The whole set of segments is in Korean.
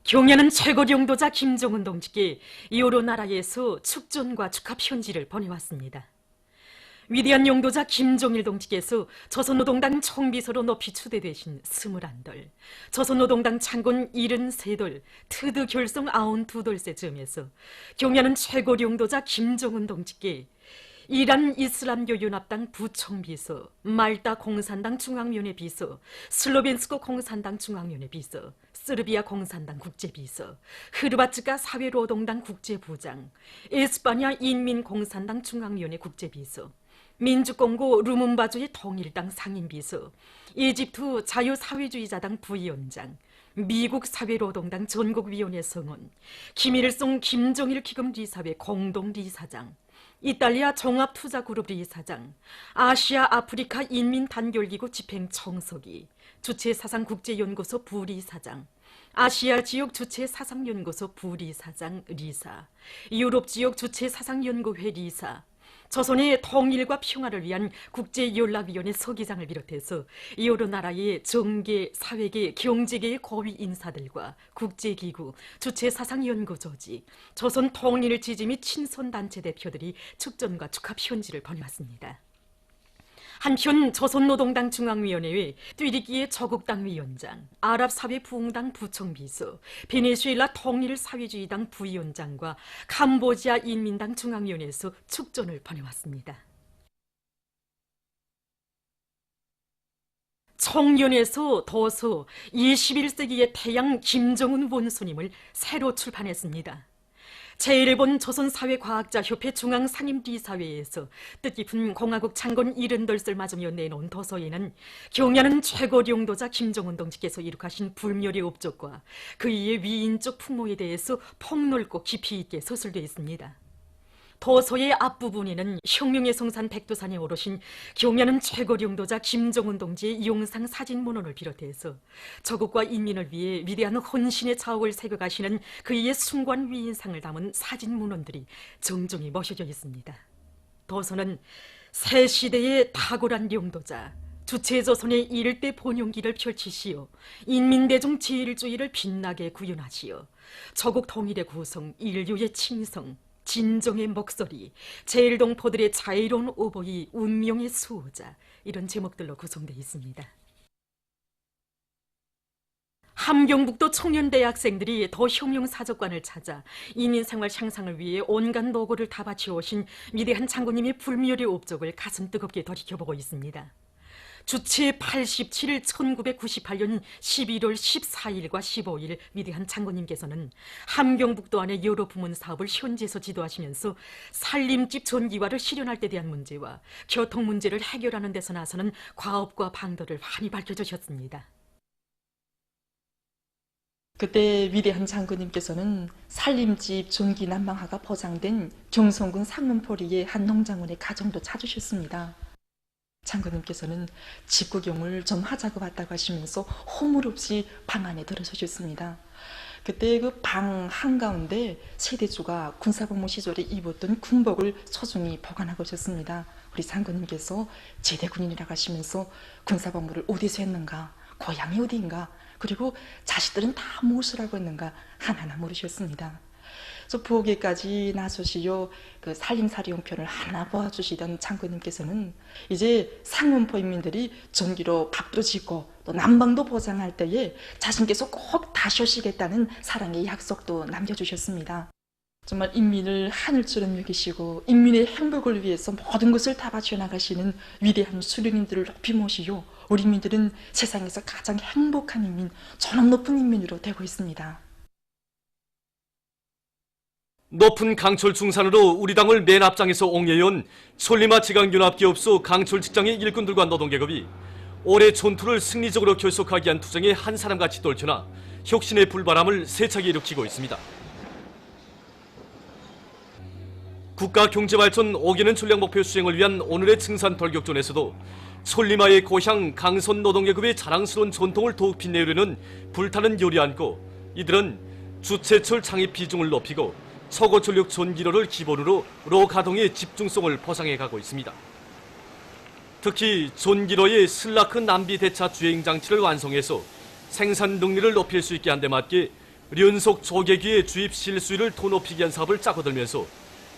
경야는 최고領도자 김정은 동지께 여러 나라에서 축전과 축하 편지를 보내왔습니다. 위대한 용도자 김종일 동지께서 조선노동당 총비서로 높이 추대되신 21돌, 조선노동당 창군 73돌, 트드 결성 92돌세 즈음에서 경야는 최고 용도자 김정은 동지께 이란 이슬람교 연합당 부총비서, 말타 공산당 중앙위원회 비서, 슬로벤스크 공산당 중앙위원회 비서, 스르비아 공산당 국제비서, 흐르바츠카 사회노동당 국제부장, 에스파냐 인민공산당 중앙위원회 국제비서, 민주공고 루문바주의 통일당 상임비서, 이집트 자유사회주의자당 부위원장, 미국 사회노동당 전국위원회 성원, 김일성 김정일 기금리사회 공동리사장, 이탈리아 종합투자그룹 리사장, 아시아 아프리카 인민단결기구 집행청서기, 주체사상국제연구소 부리사장, 아시아 지역 주체사상연구소 부리사장 리사, 유럽 지역 주체사상연구회 리사, 조선의 통일과 평화를 위한 국제연락위원회 서기장을 비롯해서 여러 나라의 정계, 사회계, 경제계의 고위 인사들과 국제기구, 주체사상연구조직, 조선 통일 지지 및 친선단체 대표들이 축전과 축하 편지를 보내왔습니다. 한편 조선노동당 중앙위원회의 뚜리기의 저국당 위원장, 아랍사회부흥당 부총비서, 베네수엘라 통일사회주의당 부위원장과 캄보지아 인민당 중앙위원회에서 축전을 보내왔습니다. 청년에서 도서 21세기의 태양 김정은 원수님을 새로 출판했습니다. 제1본 조선사회과학자협회 중앙상임리사회에서 뜻깊은 공화국 창건 78살 맞으며 내놓은 도서에는 경야는 최고領도자 김정은 동지께서 이룩하신 불멸의 업적과 그이의 위인적 풍모에 대해서 폭넓고 깊이 있게 서술되어 있습니다. 도서의 앞부분에는 혁명의 성산 백두산에 오르신 경야는 최고領도자 김정은 동지의 영상 사진 문헌을 비롯해서 조국과 인민을 위해 위대한 헌신의 자옥을 새겨가시는 그의 숭고한 위인상을 담은 사진 문헌들이 정중히 모셔져 있습니다. 도서는 새 시대의 탁월한領도자, 주체조선의 일대 본용기를 펼치시어 인민대중 제일주의를 빛나게 구현하시어 조국 통일의 구성, 인류의 칭성, 진정의 목소리, 제일동포들의 자유로운 오보이, 운명의 수호자, 이런 제목들로 구성되어 있습니다. 함경북도 청년대학생들이 더 혁명사적관을 찾아 인민생활 향상을 위해 온갖 노고를 다 바치오신 위대한 장군님의 불멸의 업적을 가슴 뜨겁게 돌이켜보고 있습니다. 주체 87일 1998년 11월 14일과 15일 위대한 장군님께서는 함경북도 안의 여러 부문 사업을 현지에서 지도하시면서 살림집 전기화를 실현할 때 대한 문제와 교통 문제를 해결하는 데서 나서는 과업과 방도를 환히 밝혀주셨습니다. 그때 위대한 장군님께서는 살림집 전기 난방화가 보장된 경성군 상문포리의 한 농장원의 가정도 찾으셨습니다. 장군님께서는 집 구경을 좀 하자고 왔다고 하시면서 허물 없이 방 안에 들어서셨습니다. 그때 그 방 한가운데 세대주가 군사복무 시절에 입었던 군복을 소중히 보관하고 오셨습니다. 우리 장군님께서 제대군인이라고 하시면서 군사복무를 어디서 했는가, 고향이 어디인가, 그리고 자식들은 다 무엇을 하고 있는가 하나하나 물으셨습니다. 그래서 부엌에까지 나서시어 그 살림살이용편을 하나 보아주시던 장군님께서는 이제 상문포 인민들이 전기로 밥도 짓고 또 난방도 보장할 때에 자신께서 꼭 다시 오시겠다는 사랑의 약속도 남겨주셨습니다. 정말 인민을 하늘처럼 여기시고 인민의 행복을 위해서 모든 것을 다 바쳐나가시는 위대한 수령님들을 높이 모시고 우리 인민들은 세상에서 가장 행복한 인민, 존엄 높은 인민으로 되고 있습니다. 높은 강철 중산으로 우리 당을 맨 앞장에서 옹여해온 솔리마 지강연합기업소 강철 직장의 일꾼들과 노동계급이 올해 전투를 승리적으로 결속하기 위한 투쟁에 한 사람같이 떨쳐나 혁신의 불바람을 세차게 일으키고 있습니다. 국가경제발전 5개년 전략목표 수행을 위한 오늘의 증산 돌격전에서도 솔리마의 고향 강선 노동계급의 자랑스러운 전통을 더욱 빛내려는 불타는 열이 안고 이들은 주체철 창입 비중을 높이고 서거전력 전기로를 기본으로 로 가동의 집중성을 보상해 가고 있습니다. 특히 전기로의 슬라크 남비 대차 주행 장치를 완성해서 생산 능률을 높일 수 있게 한 데 맞게 연속 조개귀의 주입 실수율을 더 높이기 위한 사업을 짜고 들면서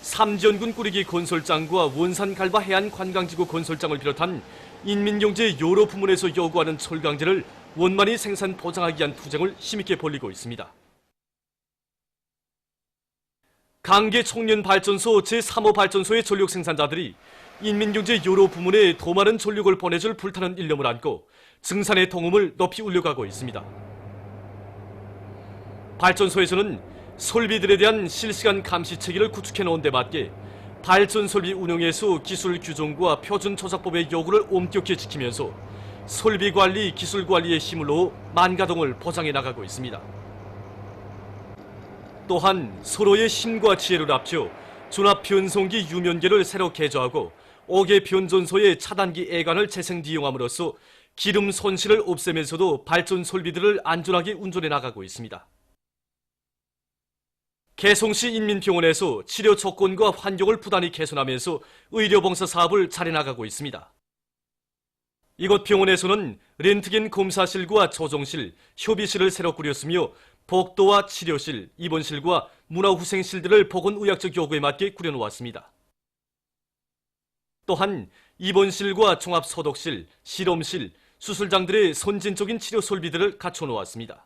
삼지연군 꾸리기 건설장과 원산 갈바 해안 관광지구 건설장을 비롯한 인민경제 여러 부문에서 요구하는 철강제를 원만히 생산 보장하기 위한 투쟁을 힘있게 벌이고 있습니다. 강계 청년발전소 제3호 발전소의 전력 생산자들이 인민경제 여러 부문에 더 많은 전력을 보내줄 불타는 일념을 안고 증산의 동음을 높이 울려가고 있습니다. 발전소에서는 설비들에 대한 실시간 감시 체계를 구축해 놓은 데 맞게 발전 설비 운영에서 기술 규정과 표준 조작법의 요구를 엄격히 지키면서 설비 관리, 기술 관리의 힘을 넣어 만가동을 보장해 나가고 있습니다. 또한 서로의 힘과 지혜를 합쳐 준합 변성기 유면계를 새로 개조하고 5개 변전소의 차단기 애관을 재생利용함으로써 기름 손실을 없애면서도 발전 설비들을 안전하게 운전해 나가고 있습니다. 개성시 인민병원에서 치료 조건과 환경을 부단히 개선하면서 의료봉사 사업을 잘해 나가고 있습니다. 이곳 병원에서는 렌트겐 검사실과 조정실, 협의실을 새로 꾸렸으며 복도와 치료실, 입원실과 문화후생실들을 보건의학적 요구에 맞게 꾸려놓았습니다. 또한 입원실과 종합소독실, 실험실, 수술장들의 선진적인 치료 설비들을 갖춰놓았습니다.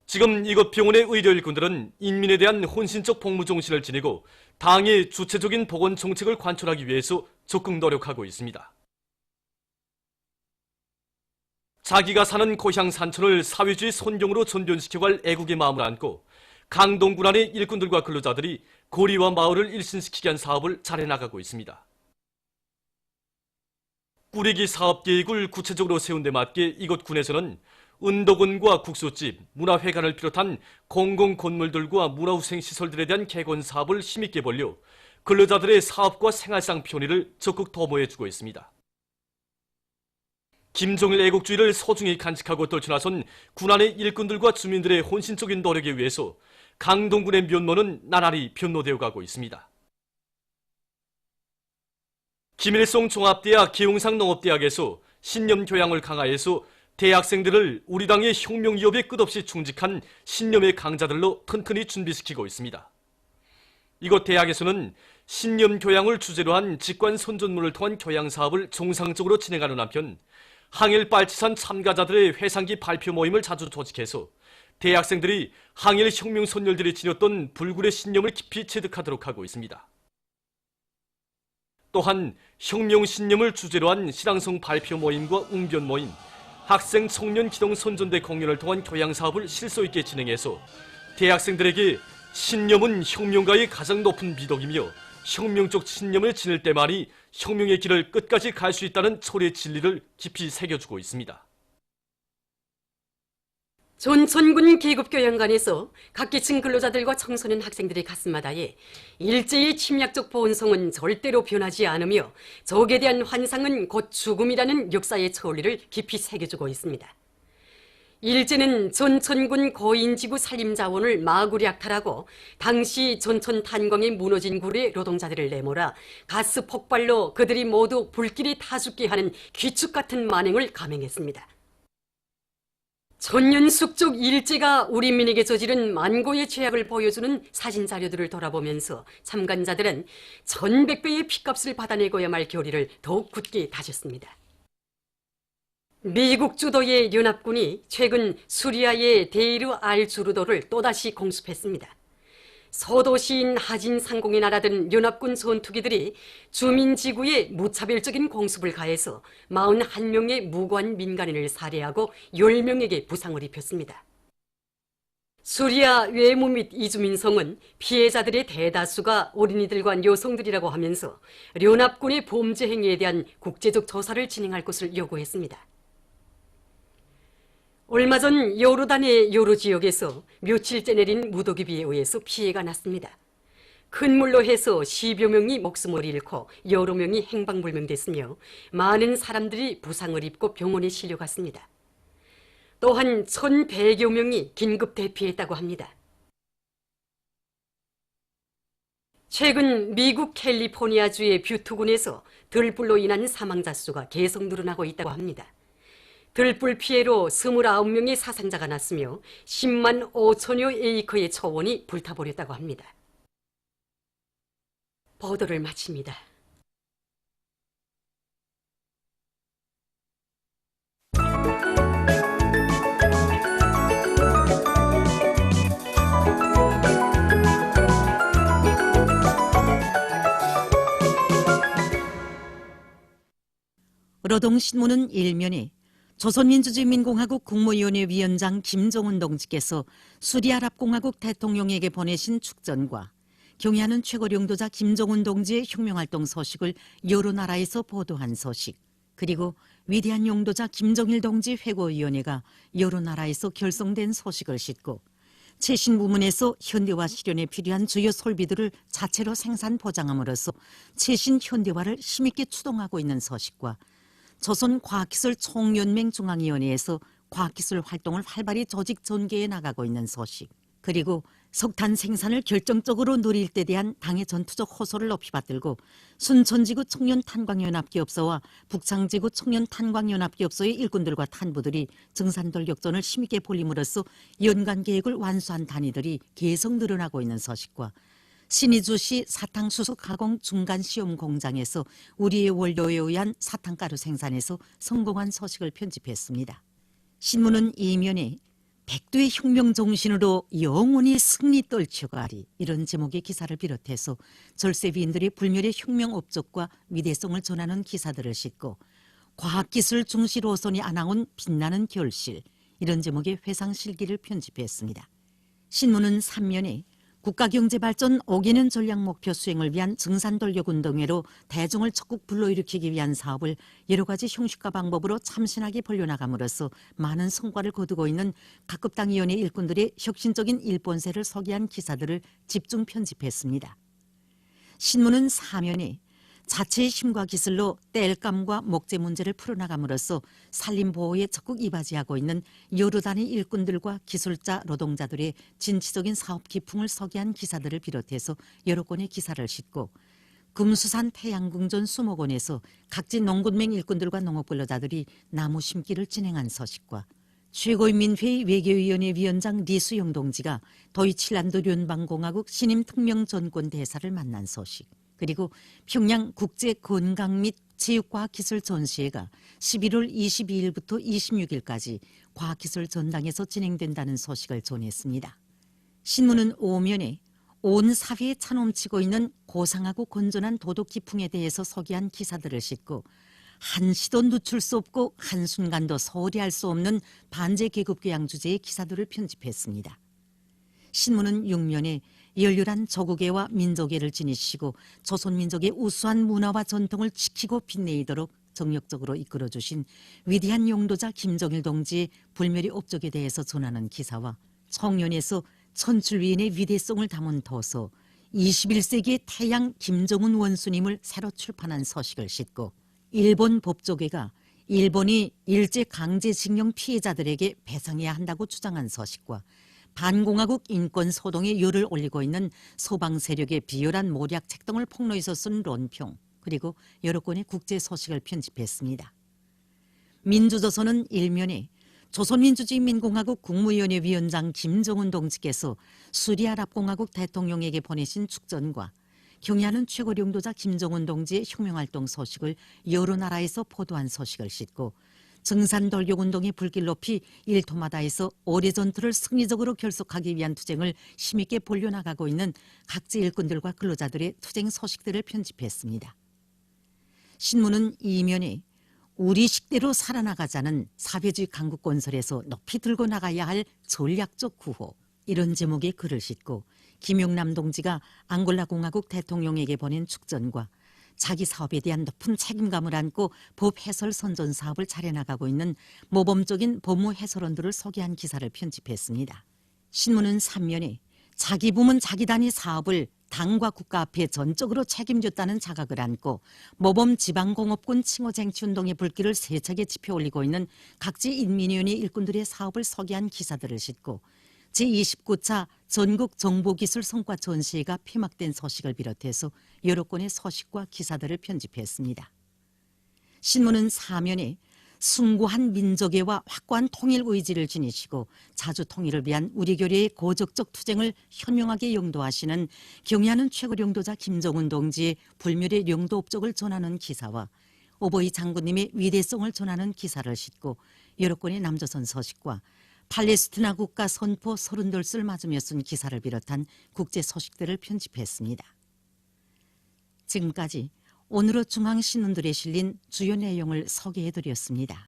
지금 이곳 병원의 의료 일꾼들은 인민에 대한 헌신적 복무 정신을 지니고 당의 주체적인 보건 정책을 관철하기 위해서 적극 노력하고 있습니다. 자기가 사는 고향 산천을 사회주의 선경으로 전변시켜갈 애국의 마음을 안고 강동군 안의 일꾼들과 근로자들이 거리와 마을을 일신시키기 위한 사업을 잘해 나가고 있습니다. 꾸리기 사업 계획을 구체적으로 세운 데 맞게 이곳 군에서는 운동원과 국수집, 문화회관을 비롯한 공공건물들과 문화후생시설들에 대한 개건 사업을 힘있게 벌려 근로자들의 사업과 생활상 편의를 적극 도모해주고 있습니다. 김정일 애국주의를 소중히 간직하고 떨쳐나선 군안의 일꾼들과 주민들의 헌신적인 노력에 의해서 강동군의 면모는 나날이 변로되어 가고 있습니다. 김일성 종합대학 기용상 농업대학에서 신념 교양을 강화해서 대학생들을 우리 당의 혁명 위협에 끝없이 충직한 신념의 강자들로 튼튼히 준비시키고 있습니다. 이곳 대학에서는 신념 교양을 주제로 한 직관 선전문을 통한 교양 사업을 정상적으로 진행하는 한편 항일 빨치산 참가자들의 회상기 발표 모임을 자주 조직해서 대학생들이 항일 혁명 선열들이 지녔던 불굴의 신념을 깊이 체득하도록 하고 있습니다. 또한 혁명 신념을 주제로 한 신앙성 발표 모임과 웅변 모임, 학생 청년 기동 선전대 공연을 통한 교양 사업을 실소 있게 진행해서 대학생들에게 신념은 혁명가의 가장 높은 미덕이며 혁명적 신념을 지닐 때만이 혁명의 길을 끝까지 갈 수 있다는 철의 진리를 깊이 새겨주고 있습니다. 존천군 계급교양관에서 각계층 근로자들과 청소년 학생들의 가슴마다에 일제의 침략적 본성은 절대로 변하지 않으며 적에 대한 환상은 곧 죽음이라는 역사의 천리를 깊이 새겨주고 있습니다. 일제는 존천군 고인지구 산림자원을 마구리 약탈하고 당시 존천 탄광에 무너진 굴의 노동자들을 내몰아 가스 폭발로 그들이 모두 불길에 타 죽게 하는 귀축 같은 만행을 감행했습니다. 천년숙적 일제가 우리 민에게 저지른 만고의 죄악을 보여주는 사진 자료들을 돌아보면서 참관자들은 1100배의 핏값을 받아내고야 말 결의를 더욱 굳게 다졌습니다. 미국 주도의 연합군이 최근 수리아의 데이르 알 주르도를 또다시 공습했습니다. 소도시인 하진 상공에 날아든 연합군 전투기들이 주민 지구에 무차별적인 공습을 가해서 41명의 무고한 민간인을 살해하고 10명에게 부상을 입혔습니다. 수리아 외무 및 이주민성은 피해자들의 대다수가 어린이들과 여성들이라고 하면서 연합군의 범죄 행위에 대한 국제적 조사를 진행할 것을 요구했습니다. 얼마 전 요르단의 여러 지역에서 며칠째 내린 무더기비에 의해서 피해가 났습니다. 큰 물로 해서 10여 명이 목숨을 잃고 여러 명이 행방불명됐으며 많은 사람들이 부상을 입고 병원에 실려갔습니다. 또한 1,100여 명이 긴급 대피했다고 합니다. 최근 미국 캘리포니아주의 뷰트군에서 들불로 인한 사망자 수가 계속 늘어나고 있다고 합니다. 들불 피해로 29명의 사상자가 났으며 10만 5천여 에이커의 초원이 불타버렸다고 합니다. 보도를 마칩니다. 노동신문은 일면에 조선민주주의인민공화국 국무위원회 위원장 김정은 동지께서 수리아랍공화국 대통령에게 보내신 축전과 경애하는 최고領도자 김정은 동지의 혁명활동 소식을 여러 나라에서 보도한 소식, 그리고 위대한 용도자 김정일 동지 회고위원회가 여러 나라에서 결성된 소식을 싣고 최신 부문에서 현대화 실현에 필요한 주요 설비들을 자체로 생산 보장함으로써 최신 현대화를 힘있게 추동하고 있는 소식과 조선과학기술총연맹 중앙위원회에서 과학기술 활동을 활발히 조직 전개해 나가고 있는 소식, 그리고 석탄 생산을 결정적으로 누릴 때 대한 당의 전투적 호소를 높이 받들고 순천지구 청년탄광연합기업소와 북창지구 청년탄광연합기업소의 일꾼들과 탄부들이 증산돌격전을 힘있게 벌림으로써 연간 계획을 완수한 단위들이 계속 늘어나고 있는 소식과 신의주시 사탕수수 가공 중간시험 공장에서 우리의 원료에 의한 사탕가루 생산에서 성공한 소식을 편집했습니다. 신문은 이면에 백두의 혁명 정신으로 영원히 승리 떨쳐가리, 이런 제목의 기사를 비롯해서 절세비인들의 불멸의 혁명 업적과 위대성을 전하는 기사들을 싣고 과학기술 중시 노선이 안아온 빛나는 결실, 이런 제목의 회상실기를 편집했습니다. 신문은 3면에 국가경제발전 5개년 전략목표 수행을 위한 증산돌격운동회로 대중을 적극 불러일으키기 위한 사업을 여러 가지 형식과 방법으로 참신하게 벌려나감으로써 많은 성과를 거두고 있는 각급 당위원회 일꾼들의 혁신적인 일본세를 소개한 기사들을 집중 편집했습니다. 신문은 4면에 자체의 힘과 기술로 땔감과 목재 문제를 풀어나감으로써 산림보호에 적극 이바지하고 있는 여러 단위 일꾼들과 기술자, 노동자들의 진취적인 사업 기풍을 소개한 기사들을 비롯해서 여러 건의 기사를 싣고 금수산 태양궁전 수목원에서 각지 농군맹 일꾼들과 농업근로자들이 나무 심기를 진행한 소식과 최고인민회의 외교위원회 위원장 리수영 동지가 도이칠란드聯邦공화국 신임 특명전권 대사를 만난 소식, 그리고 평양 국제건강 및 체육과학기술 전시회가 11월 22일부터 26일까지 과학기술 전당에서 진행된다는 소식을 전했습니다. 신문은 5면에 온 사회에 차넘치고 있는 고상하고 건전한 도덕 기풍에 대해서 소개한 기사들을 싣고 한시도 늦출 수 없고 한순간도 소홀히 할 수 없는 반제 계급교양 주제의 기사들을 편집했습니다. 신문은 6면에 열렬한 조국애와 민족애를 지니시고 조선민족의 우수한 문화와 전통을 지키고 빛내도록 정력적으로 이끌어주신 위대한 용도자 김정일 동지의 불멸의 업적에 대해서 전하는 기사와 청년에서 천출위인의 위대성을 담은 도서 21세기의 태양 김정은 원수님을 새로 출판한 소식을 싣고 일본 법조계가 일본이 일제강제징용 피해자들에게 배상해야 한다고 주장한 소식과 반공화국 인권 소동에 열을 올리고 있는 소방 세력의 비열한 모략 책동을 폭로해서 쓴論평, 그리고 여러 건의 국제 소식을 편집했습니다. 민주조선은 일면에 조선민주주의인민공화국 국무위원회 위원장 김정은 동지께서 수리아랍공화국 대통령에게 보내신 축전과 경애하는 최고領도자 김정은 동지의 혁명활동 소식을 여러 나라에서 보도한 소식을 싣고 증산돌격운동의 불길 높이 일토마다에서 오래 전투를 승리적으로 결속하기 위한 투쟁을 힘있게 벌려나가고 있는 각지 일꾼들과 근로자들의 투쟁 소식들을 편집했습니다. 신문은 이면에 우리 식대로 살아나가자는 사회주의 강국 건설에서 높이 들고 나가야 할 전략적 구호, 이런 제목의 글을 싣고 김용남 동지가 앙골라 공화국 대통령에게 보낸 축전과 자기 사업에 대한 높은 책임감을 안고 법 해설 선전 사업을 잘해나가고 있는 모범적인 법무 해설원들을 소개한 기사를 편집했습니다. 신문은 3면에 자기 부문 자기 단위 사업을 당과 국가 앞에 전적으로 책임졌다는 자각을 안고 모범 지방공업군 칭호쟁취운동의 불길을 세차게 지펴올리고 있는 각지 인민위원회 일꾼들의 사업을 소개한 기사들을 싣고 제29차 전국 정보기술 성과 전시회가 폐막된 소식을 비롯해서 여러 건의 소식과 기사들을 편집했습니다. 신문은 4면에 숭고한 민족애와 확고한 통일 의지를 지니시고 자주 통일을 위한 우리 교리의 고적적 투쟁을 현명하게 영도하시는 경의하는 최고領도자 김정은 동지의 불멸의領도 업적을 전하는 기사와 오보이 장군님의 위대성을 전하는 기사를 싣고 여러 건의 남조선 서식과 팔레스티나 국가 선포 32을 맞으며 쓴 기사를 비롯한 국제 소식들을 편집했습니다. 지금까지 오늘의 중앙신문들에 실린 주요 내용을 소개해드렸습니다.